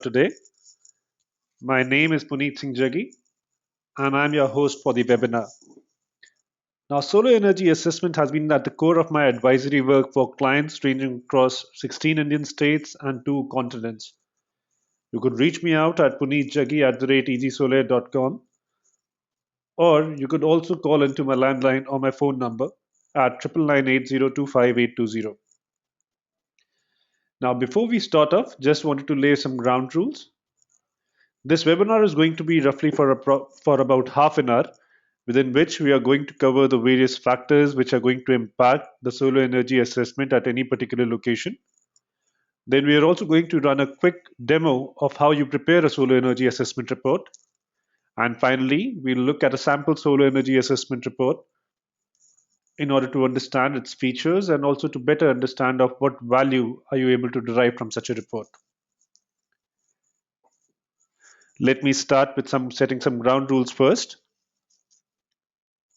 today. My name is Puneet Singh Jaggi, and I'm your host for the webinar. Now, solar energy assessment has been at the core of my advisory work for clients ranging across 16 Indian states and 2 continents. You could reach me out at puneetjaggi@ezysolare.com, or you could also call into my landline or my phone number at 999802580. Now, before we start off, just wanted to lay some ground rules. This webinar is going to be roughly for about half an hour, within which we are going to cover the various factors which are going to impact the solar energy assessment at any particular location. Then we are also going to run a quick demo of how you prepare a solar energy assessment report. And finally, we'll look at a sample solar energy assessment report in order to understand its features and also to better understand of what value are you able to derive from such a report. Let me start with setting some ground rules first.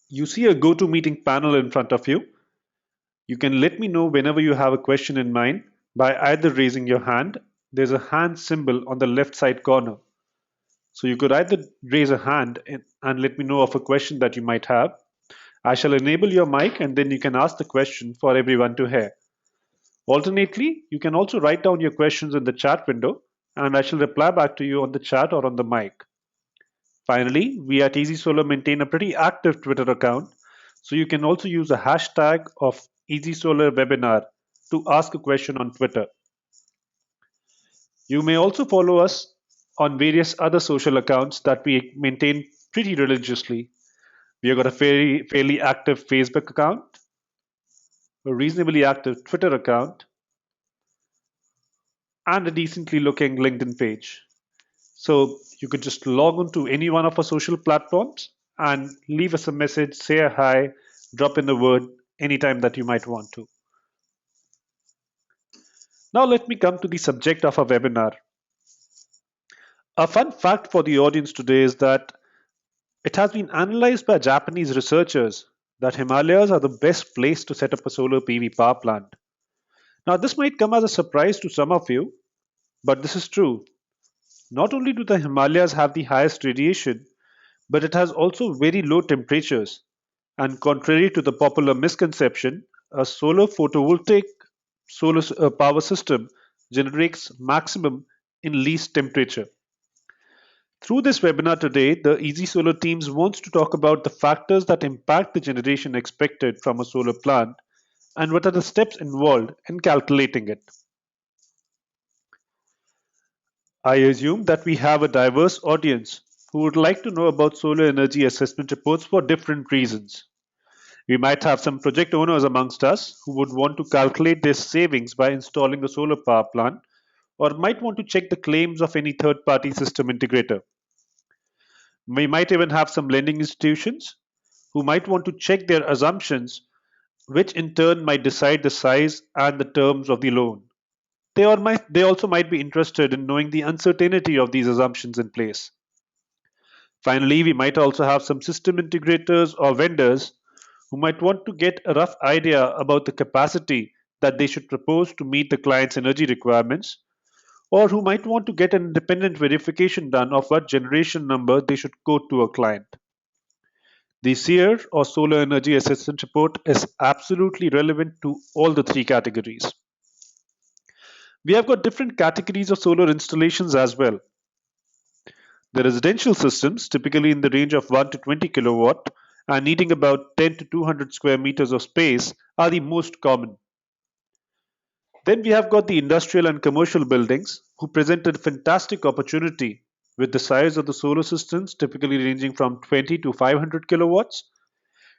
You see a GoToMeeting panel in front of you. You can let me know whenever you have a question in mind by either raising your hand. There's a hand symbol on the left side corner. So you could either raise a hand and let me know of a question that you might have. I shall enable your mic and then you can ask the question for everyone to hear. Alternately, you can also write down your questions in the chat window and I shall reply back to you on the chat or on the mic. Finally, we at Easy Solar maintain a pretty active Twitter account, so you can also use a hashtag of Easy Solar Webinar to ask a question on Twitter. You may also follow us on various other social accounts that we maintain pretty religiously. We have got a fairly active Facebook account, a reasonably active Twitter account, and a decently looking LinkedIn page. So you could just log on to any one of our social platforms and leave us a message, say a hi, drop in a word anytime that you might want to. Now let me come to the subject of our webinar. A fun fact for the audience today is that it has been analyzed by Japanese researchers that Himalayas are the best place to set up a solar PV power plant. Now this might come as a surprise to some of you, but this is true. Not only do the Himalayas have the highest radiation, but it has also very low temperatures. And contrary to the popular misconception, a solar photovoltaic solar power system generates maximum in least temperature. Through this webinar today, the Easy Solar teams wants to talk about the factors that impact the generation expected from a solar plant and what are the steps involved in calculating it. I assume that we have a diverse audience who would like to know about solar energy assessment reports for different reasons. We might have some project owners amongst us who would want to calculate their savings by installing a solar power plant or might want to check the claims of any third party system integrator. We might even have some lending institutions who might want to check their assumptions, which in turn might decide the size and the terms of the loan. They also might be interested in knowing the uncertainty of these assumptions in place. Finally, we might also have some system integrators or vendors who might want to get a rough idea about the capacity that they should propose to meet the client's energy requirements, or who might want to get an independent verification done of what generation number they should quote to a client. The SEAR or Solar Energy Assessment Report is absolutely relevant to all the three categories. We have got different categories of solar installations as well. The residential systems, typically in the range of 1 to 20 kilowatt and needing about 10 to 200 square meters of space, are the most common. Then we have got the industrial and commercial buildings, who present a fantastic opportunity with the size of the solar systems typically ranging from 20 to 500 kilowatts.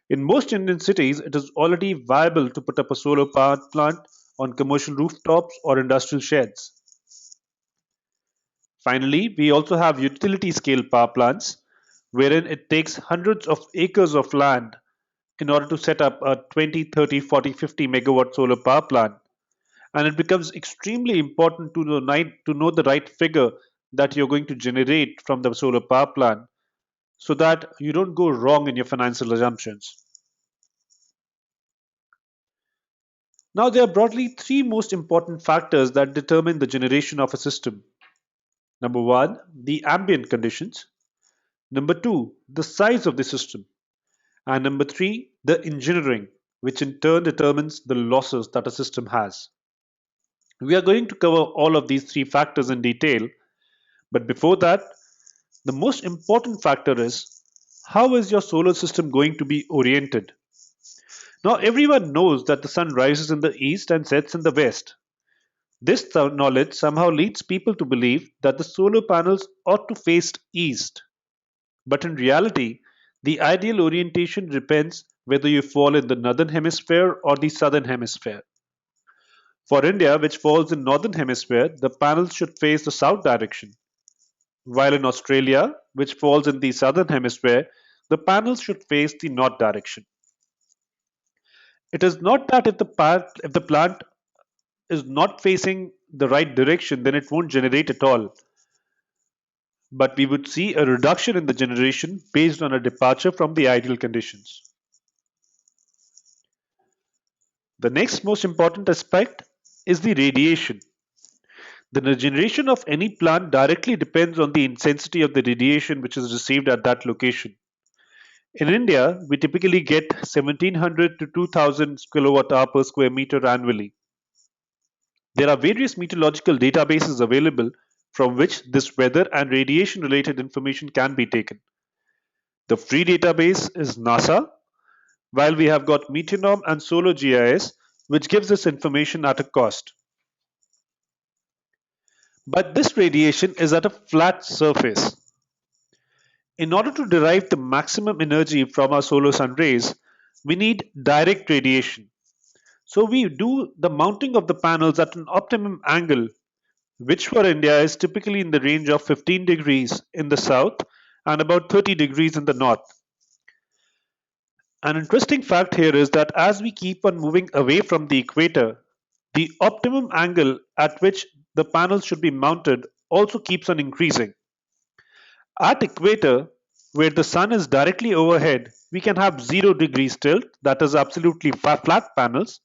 In most Indian cities, it is already viable to put up a solar power plant on commercial rooftops or industrial sheds. Finally, we also have utility scale power plants, wherein it takes hundreds of acres of land in order to set up a 20, 30, 40, 50 megawatt solar power plant. And it becomes extremely important to know the right figure that you're going to generate from the solar power plant so that you don't go wrong in your financial assumptions. Now, there are broadly three most important factors that determine the generation of a system. Number one, the ambient conditions. Number two, the size of the system. And number three, the engineering, which in turn determines the losses that a system has. We are going to cover all of these three factors in detail, but before that, the most important factor is how is your solar system going to be oriented? Now, everyone knows that the sun rises in the east and sets in the west. This knowledge somehow leads people to believe that the solar panels ought to face east. But in reality, the ideal orientation depends whether you fall in the northern hemisphere or the southern hemisphere. For India, which falls in northern hemisphere, the panels should face the south direction, while in Australia, which falls in the southern hemisphere, the panels should face the north direction. It is not that if the plant is not facing the right direction, then it won't generate at all. But we would see a reduction in the generation based on a departure from the ideal conditions. The next most important aspect is the radiation. The generation of any plant directly depends on the intensity of the radiation which is received at that location. In India, we typically get 1700 to 2000 kilowatt hour per square meter annually. There are various meteorological databases available from which this weather and radiation related information can be taken. The free database is NASA, while we have got Meteornom and Solar GIS, which gives this information at a cost. But this radiation is at a flat surface. In order to derive the maximum energy from our solar sun rays, we need direct radiation. So we do the mounting of the panels at an optimum angle, which for India is typically in the range of 15 degrees in the south and about 30 degrees in the north. An interesting fact here is that as we keep on moving away from the equator, the optimum angle at which the panels should be mounted also keeps on increasing. At equator, where the sun is directly overhead, we can have 0 degrees tilt, that is absolutely flat panels.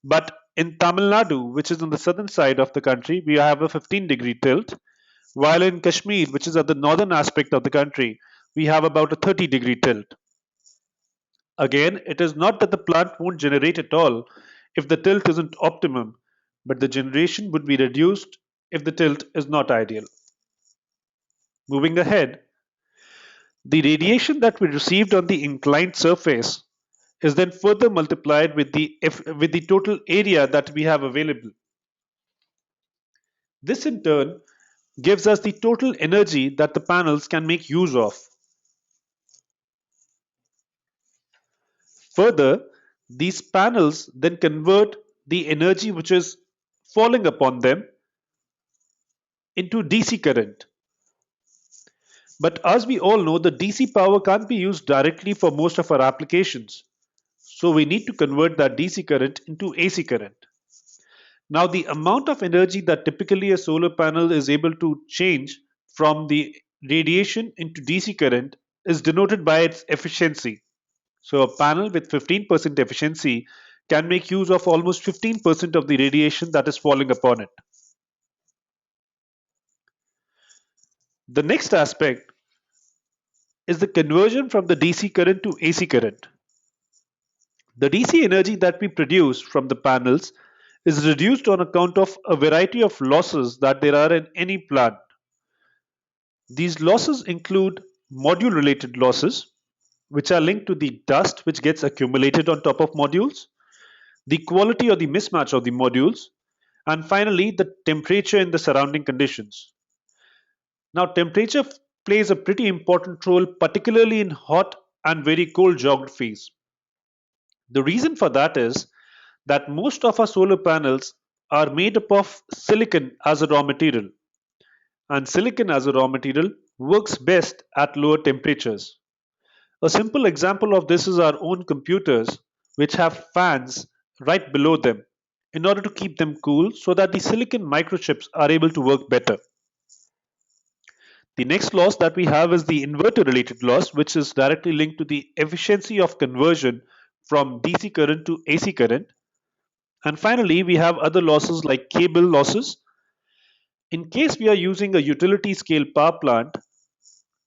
But in Tamil Nadu, which is on the southern side of the country, we have a 15-degree tilt, while in Kashmir, which is at the northern aspect of the country, we have about a 30-degree tilt. Again, it is not that the plant won't generate at all if the tilt isn't optimum, but the generation would be reduced if the tilt is not ideal. Moving ahead, the radiation that we received on the inclined surface is then further multiplied with the total area that we have available. This in turn gives us the total energy that the panels can make use of. Further, these panels then convert the energy which is falling upon them into DC current. But as we all know, the DC power can't be used directly for most of our applications. So we need to convert that DC current into AC current. Now, the amount of energy that typically a solar panel is able to change from the radiation into DC current is denoted by its efficiency. So, a panel with 15% efficiency can make use of almost 15% of the radiation that is falling upon it. The next aspect is the conversion from the DC current to AC current. The DC energy that we produce from the panels is reduced on account of a variety of losses that there are in any plant. These losses include module related losses, which are linked to the dust which gets accumulated on top of modules, the quality or the mismatch of the modules, and finally the temperature in the surrounding conditions. Now, temperature plays a pretty important role, particularly in hot and very cold geographies. The reason for that is that most of our solar panels are made up of silicon as a raw material, and silicon as a raw material works best at lower temperatures. A simple example of this is our own computers, which have fans right below them in order to keep them cool so that the silicon microchips are able to work better. The next loss that we have is the inverter related loss, which is directly linked to the efficiency of conversion from DC current to AC current. And finally, we have other losses like cable losses In case we are using a utility scale power plant,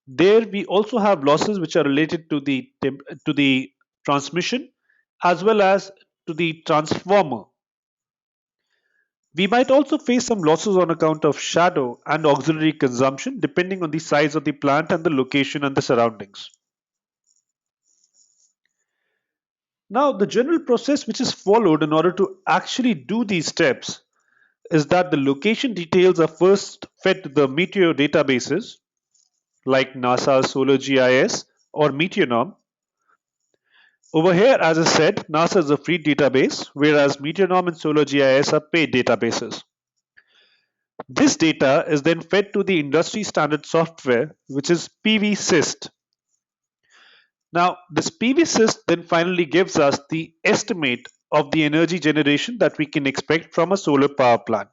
there we also have losses which are related to the transmission as well as to the transformer. We might also face some losses on account of shadow and auxiliary consumption depending on the size of the plant and the location and the surroundings. Now, the general process which is followed in order to actually do these steps is that the location details are first fed to the meteor databases like NASA's Solar GIS or Meteornom. Over here, as I said, NASA is a free database, whereas Meteornom and Solar GIS are paid databases. This data is then fed to the industry standard software, which is PVSYST. Now, this PVSYST then finally gives us the estimate of the energy generation that we can expect from a solar power plant.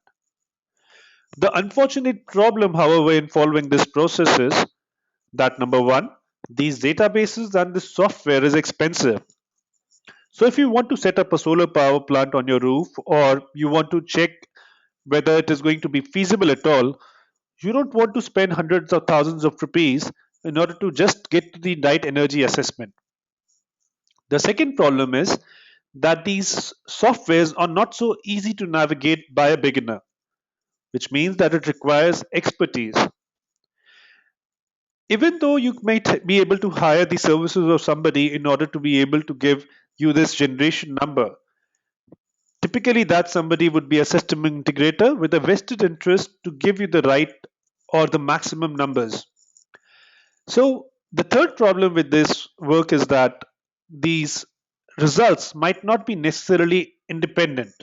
The unfortunate problem, however, in following this process is that number one, these databases and the software is expensive. So if you want to set up a solar power plant on your roof or you want to check whether it is going to be feasible at all, you don't want to spend hundreds of thousands of rupees in order to just get to the right energy assessment. The second problem is that these softwares are not so easy to navigate by a beginner, which means that it requires expertise. Even though you might be able to hire the services of somebody in order to be able to give you this generation number, typically that somebody would be a system integrator with a vested interest to give you the right or the maximum numbers. So the third problem with this work is that these results might not be necessarily independent.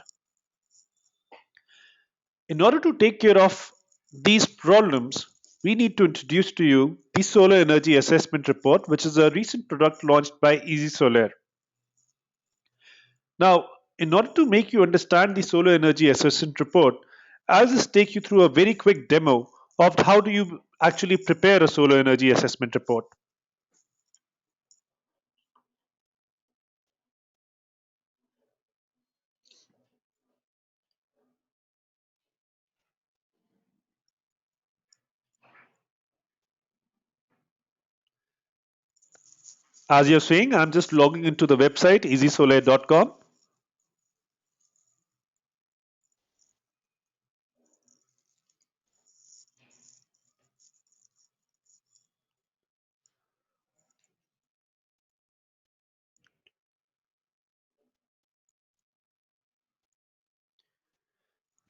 In order to take care of these problems, we need to introduce to you the Solar Energy Assessment Report, which is a recent product launched by ezysolare. Now, in order to make you understand the Solar Energy Assessment Report, I'll just take you through a very quick demo of how do you actually prepare a Solar Energy Assessment Report. As you're seeing, I'm just logging into the website ezysolare.com.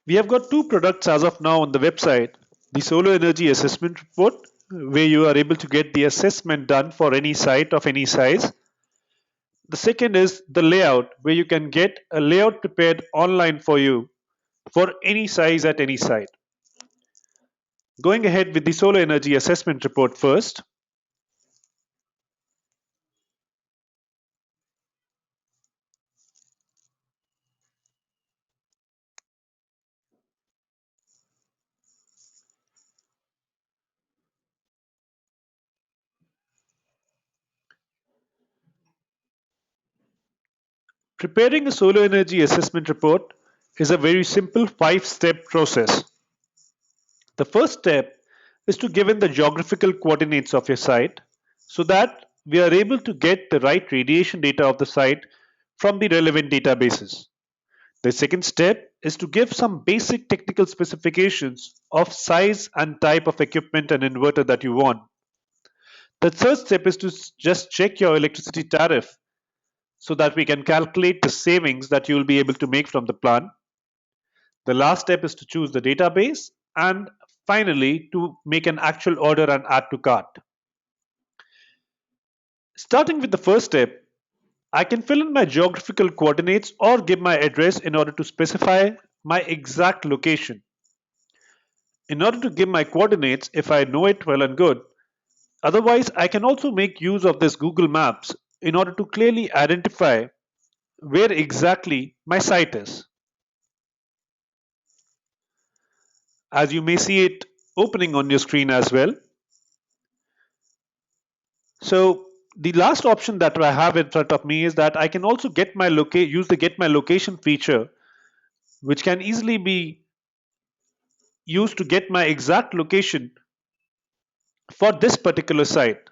We have got two products as of now on the website. The Solar Energy Assessment Report, where you are able to get the assessment done for any site of any size. The second is the layout, where you can get a layout prepared online for you for any size at any site. Going ahead with the Solar Energy Assessment Report first. Preparing a solar energy assessment report is a very simple 5-step process. The first step is to give in the geographical coordinates of your site so that we are able to get the right radiation data of the site from the relevant databases. The second step is to give some basic technical specifications of size and type of equipment and inverter that you want. The third step is to just check your electricity tariff so that we can calculate the savings that you will be able to make from the plant. The last step is to choose the database and finally to make an actual order and add to cart. Starting with the first step, I can fill in my geographical coordinates or give my address in order to specify my exact location. In order to give my coordinates, if I know it well and good, otherwise I can also make use of this Google Maps in order to clearly identify where exactly my site is. As you may see it opening on your screen as well. So the last option that I have in front of me is that I can also use the get my location feature, which can easily be use to get my exact location for this particular site.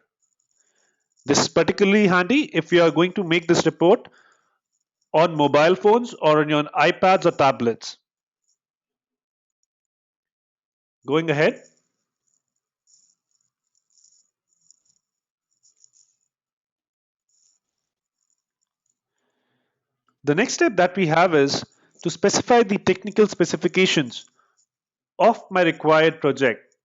This is particularly handy if you are going to make this report on mobile phones or on your iPads or tablets. Going ahead, the next step that we have is to specify the technical specifications of my required project.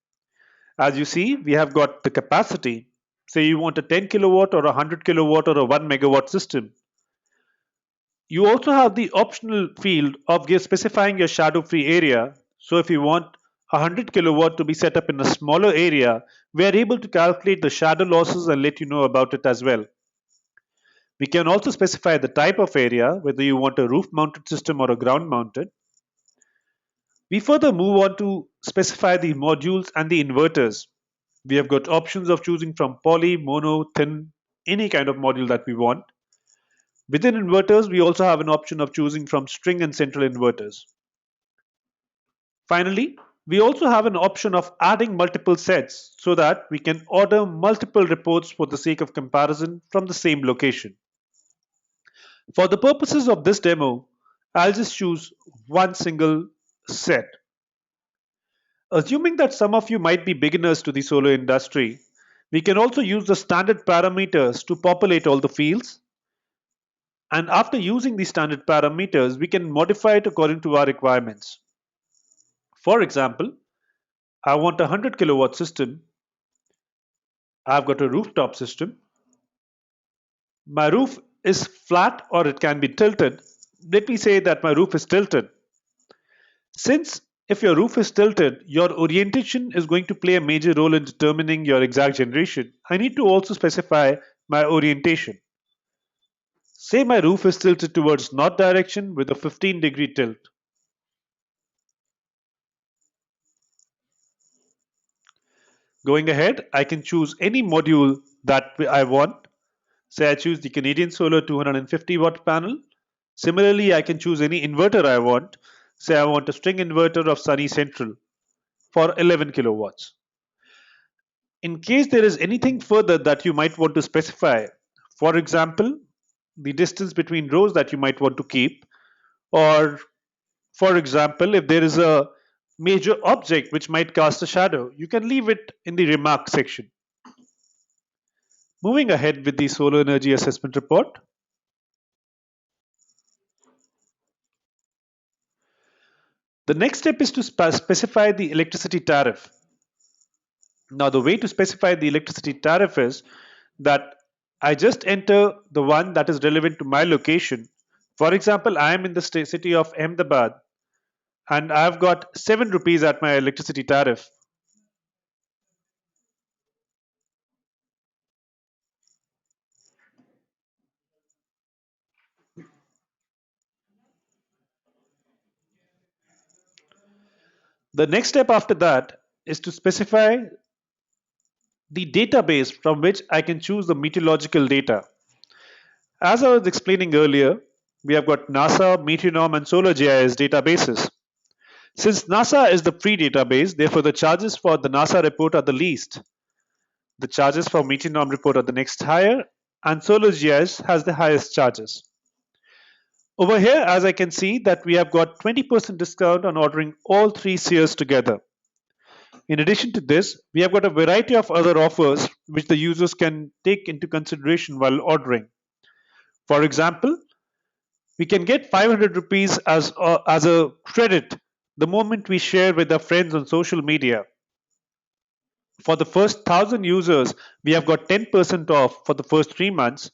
As you see, we have got the capacity. Say you want a 10 kilowatt or a 100 kilowatt or a 1 megawatt system. You also have the optional field of specifying your shadow free area. So if you want a 100 kilowatt to be set up in a smaller area, we are able to calculate the shadow losses and let you know about it as well. We can also specify the type of area, whether you want a roof mounted system or a ground mounted. We further move on to specify the modules and the inverters. We have got options of choosing from poly, mono, thin, any kind of module that we want. Within inverters, we also have an option of choosing from string and central inverters. Finally, we also have an option of adding multiple sets so that we can order multiple reports for the sake of comparison from the same location. For the purposes of this demo, I'll just choose one single set. Assuming that some of you might be beginners to the solar industry, we can also use the standard parameters to populate all the fields. And after using these standard parameters, we can modify it according to our requirements. For example, I want a 100 kilowatt system. I've got a rooftop system. My roof is flat or it can be tilted. Let me say that my roof is tilted. Since if your roof is tilted, your orientation is going to play a major role in determining your exact generation. I need to also specify my orientation. Say my roof is tilted towards north direction with a 15-degree tilt. Going ahead, I can choose any module that I want. Say I choose the Canadian Solar 250 watt panel. Similarly, I can choose any inverter I want. Say I want a string inverter of Sunny Central for 11 kilowatts. In case there is anything further that you might want to specify, for example, the distance between rows that you might want to keep, or for example, if there is a major object which might cast a shadow, you can leave it in the remark section. Moving ahead with the solar energy assessment report, the next step is to specify the electricity tariff. Now, the way to specify the electricity tariff is that I just enter the one that is relevant to my location. For example, I am in the city of Ahmedabad and I've got 7 rupees at my electricity tariff. The next step after that is to specify the database from which I can choose the meteorological data. As I was explaining earlier, we have got NASA, Meteornom, and Solar GIS databases. Since NASA is the free database, therefore the charges for the NASA report are the least. The charges for Meteornom report are the next higher, and Solar GIS has the highest charges. Over here, as I can see, that we have got 20% discount on ordering all three SEARs together. In addition to this, we have got a variety of other offers which the users can take into consideration while ordering. For example, we can get 500 rupees as a credit the moment we share with our friends on social media. For the first 1,000 users, we have got 10% off for the first 3 months,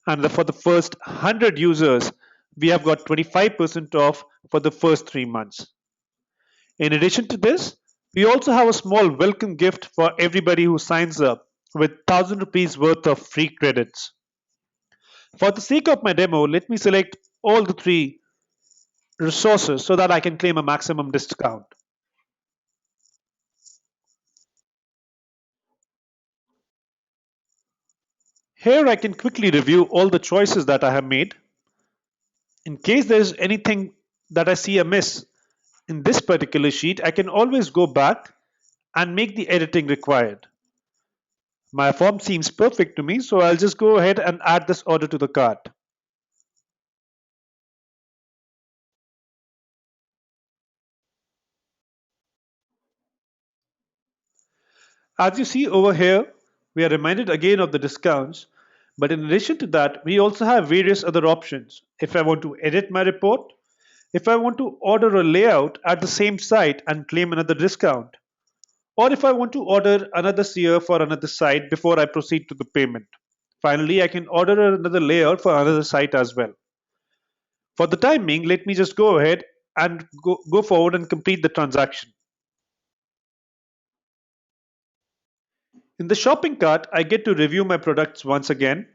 and for the first 100 users, we have got 25% off for the first 3 months. In addition to this, we also have a small welcome gift for everybody who signs up with 1,000 rupees worth of free credits. For the sake of my demo, let me select all the three resources so that I can claim a maximum discount. Here I can quickly review all the choices that I have made. In case there is anything that I see amiss In this particular sheet, I can always go back and make the editing required. My form seems perfect to me, so I'll just go ahead and add this order to the cart. As you see over here, we are reminded again of the discounts, but in addition to that, we also have various other options. If I want to edit my report, if I want to order a layout at the same site and claim another discount, or if I want to order another seer for another site before I proceed to the payment. Finally, I can order another layout for another site as well. For the time being, let me just go ahead and go forward and complete the transaction. In the shopping cart, I get to review my products once again.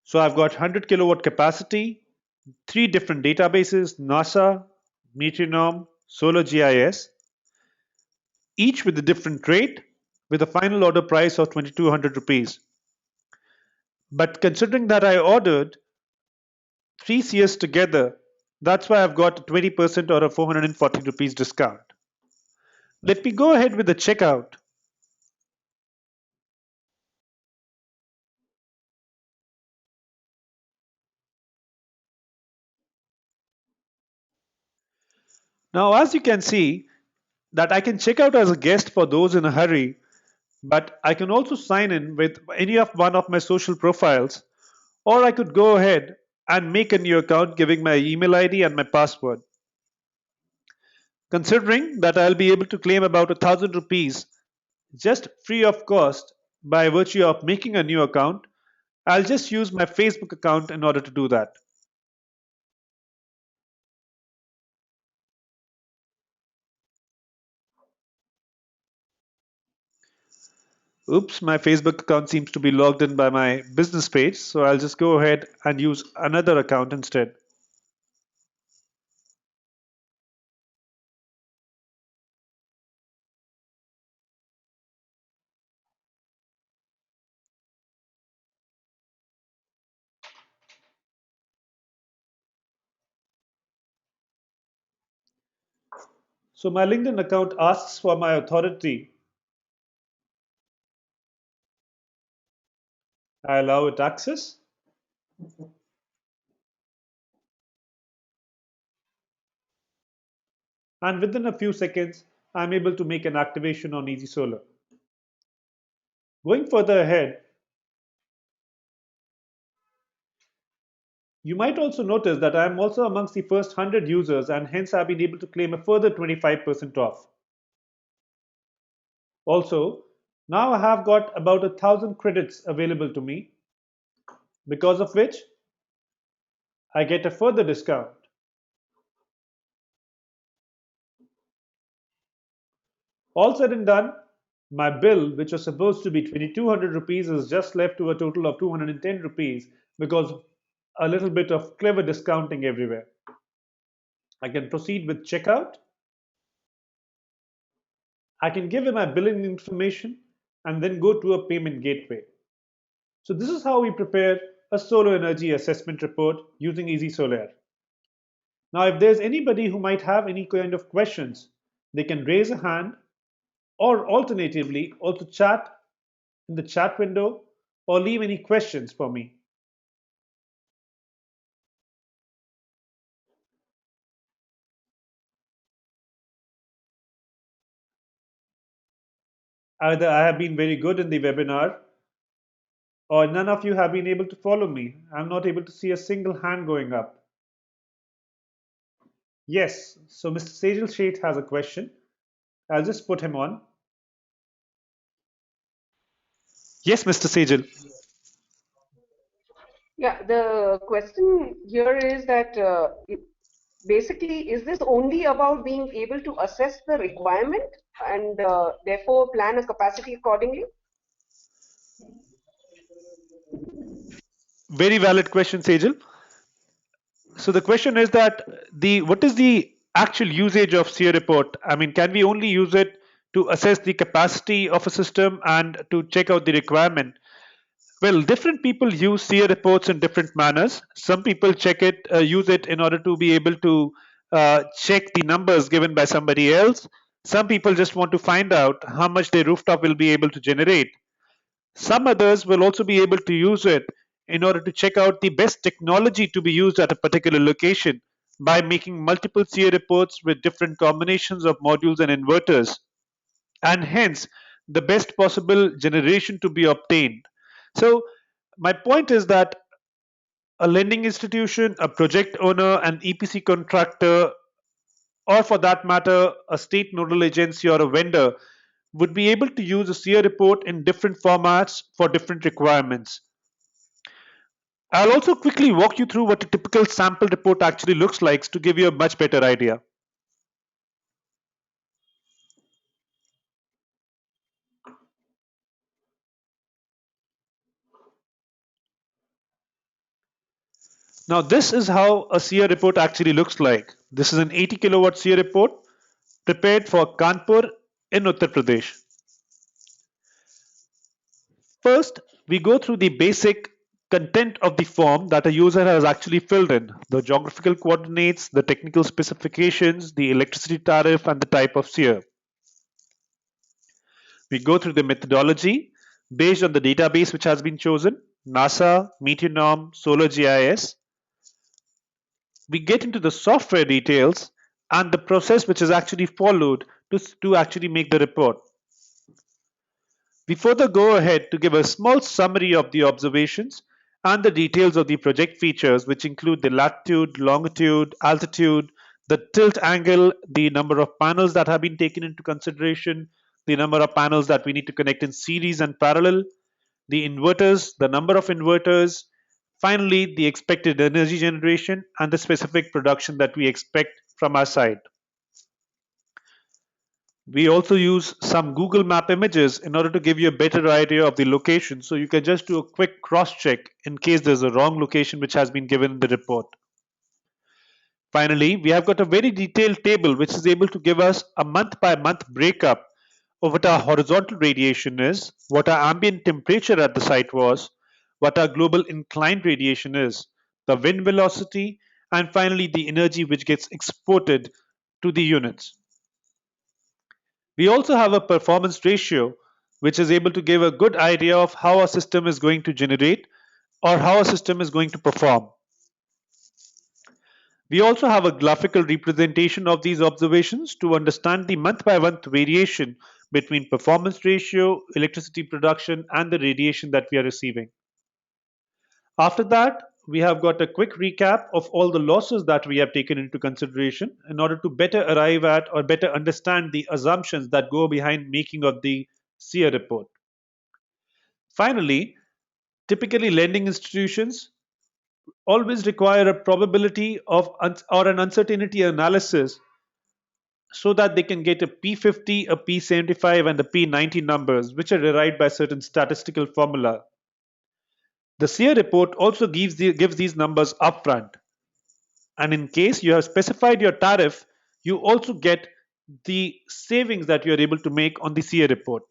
So I've got 100 kilowatt capacity, three different databases, NASA, Metronome, Solar GIS, each with a different rate, with a final order price of 2200 rupees. But considering that I ordered three CS together, that's why I've got a 20% or a 440 rupees discount. Let me go ahead with the checkout. Now, as you can see, that I can check out as a guest for those in a hurry, but I can also sign in with any of one of my social profiles, or I could go ahead and make a new account giving my email ID and my password. Considering that I'll be able to claim about 1000 rupees just free of cost by virtue of making a new account, I'll just use my Facebook account in order to do that. Oops, my Facebook account seems to be logged in by my business page, so I'll just go ahead and use another account instead. So my LinkedIn account asks for my authority. I allow it access, and within a few seconds, I'm able to make an activation on ezysolare. Going further ahead, you might also notice that I am also amongst the first 100 users, and hence I've been able to claim a further 25% off. Also, now I have got about 1000 credits available to me, because of which I get a further discount. All said and done, my bill, which was supposed to be 2200 rupees, is just left to a total of 210 rupees because a little bit of clever discounting everywhere. I can proceed with checkout. I can give him my billing information and then go to a payment gateway. So this is how we prepare a solar energy assessment report using ezysolare. Now, if there's anybody who might have any kind of questions, they can raise a hand, or alternatively also chat in the chat window or leave any questions for me. Either I have been very good in the webinar or none of you have been able to follow me. I'm not able to see a single hand going up. Yes, so Mr. Sejal Sheth has a question. I'll just put him on. Yes, Mr. Sejal. Yeah, the question here is that basically, is this only about being able to assess the requirement and therefore plan a capacity accordingly? Very valid question, Sejal. So the question is that the what is the actual usage of SEAR report? I mean, can we only use it to assess the capacity of a system and to check out the requirement? Well, different people use SEAR reports in different manners. Some people use it in order to be able to check the numbers given by somebody else. Some people just want to find out how much their rooftop will be able to generate. Some others will also be able to use it in order to check out the best technology to be used at a particular location by making multiple SEAR reports with different combinations of modules and inverters, and hence the best possible generation to be obtained. So, my point is that a lending institution, a project owner, an EPC contractor, or for that matter, a state nodal agency or a vendor would be able to use a SEAR report in different formats for different requirements. I'll also quickly walk you through what a typical sample report actually looks like to give you a much better idea. Now, this is how a SEAR report actually looks like. This is an 80 kilowatt SEAR report prepared for Kanpur in Uttar Pradesh. First, we go through the basic content of the form that a user has actually filled in: the geographical coordinates, the technical specifications, the electricity tariff, and the type of SEAR. We go through the methodology based on the database which has been chosen: NASA, Meteornom, Solar GIS. We get into the software details and the process which is actually followed to actually make the report. We further go ahead to give a small summary of the observations and the details of the project features, which include the latitude, longitude, altitude, the tilt angle, the number of panels that have been taken into consideration, the number of panels that we need to connect in series and parallel, the inverters, the number of inverters, finally, the expected energy generation and the specific production that we expect from our side. We also use some Google Map images in order to give you a better idea of the location, so you can just do a quick cross check in case there's a wrong location which has been given in the report. Finally, we have got a very detailed table which is able to give us a month by month breakup of what our horizontal radiation is, what our ambient temperature at the site was, what our global inclined radiation is, the wind velocity, and finally the energy which gets exported to the units. We also have a performance ratio which is able to give a good idea of how a system is going to generate or how a system is going to perform. We also have a graphical representation of these observations to understand the month by month variation between performance ratio, electricity production, and the radiation that we are receiving. After that, we have got a quick recap of all the losses that we have taken into consideration in order to better arrive at or better understand the assumptions that go behind making of the SEAR report. Finally, typically lending institutions always require a probability of or an uncertainty analysis so that they can get a P50, a P75, and a P90 numbers, which are derived by certain statistical formula. The SEAR report also gives these numbers upfront. And in case you have specified your tariff, you also get the savings that you are able to make on the SEAR report.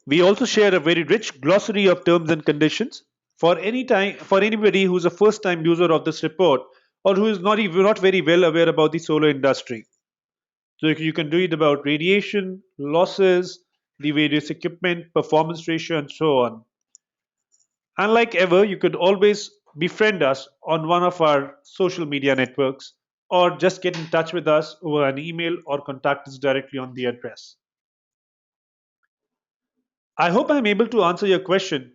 We also share a very rich glossary of terms and conditions for anybody who's a first time user of this report or who is not very well aware about the solar industry. So you can read about radiation, losses, the various equipment, performance ratio, and so on. And like ever, you could always befriend us on one of our social media networks or just get in touch with us over an email or contact us directly on the address. I hope I'm able to answer your question.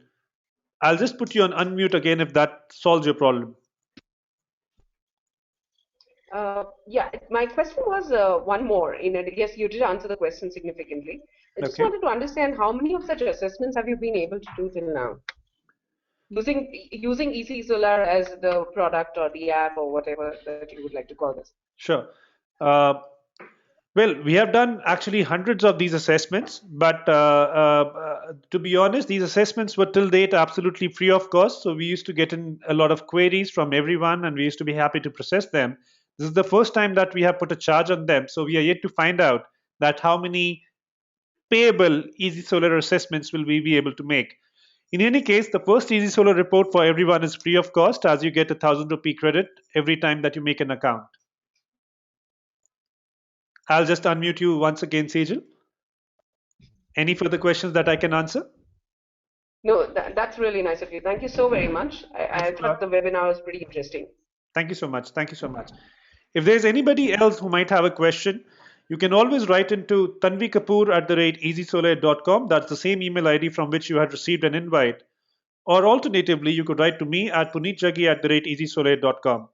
I'll just put you on unmute again if that solves your problem. Yeah, my question was one more. I guess you did answer the question significantly. I just Okay. wanted to understand how many of such assessments have you been able to do till now? Using ezysolare as the product or the app or whatever that you would like to call this. Sure. Uh, well, we have done actually hundreds of these assessments, but to be honest, these assessments were till date absolutely free of cost. So we used to get in a lot of queries from everyone, and we used to be happy to process them. This is the first time that we have put a charge on them, so we are yet to find out that how many payable easy solar assessments will we be able to make. In any case, the first Easy Solar report for everyone is free of cost as you get a 1,000 rupee credit every time that you make an account. I'll just unmute you once again, Sejal. Any further questions that I can answer? No, that's really nice of you. Thank you so very much. Thanks I a lot. thought the webinar was pretty interesting. Thank you so much. Thank you so much. If there's anybody else who might have a question, you can always write into tanvikapoor@easysolar.com. That's the same email ID from which you had received an invite. Or alternatively, you could write to me at punitjaggi@easysolar.com.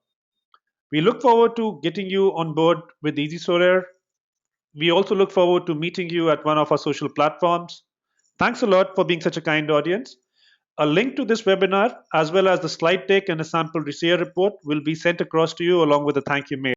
We look forward to getting you on board with Easy Solar. We also look forward to meeting you at one of our social platforms. Thanks a lot for being such a kind audience. A link to this webinar, as well as the slide deck and a sample SEAR report, will be sent across to you along with a thank you mail.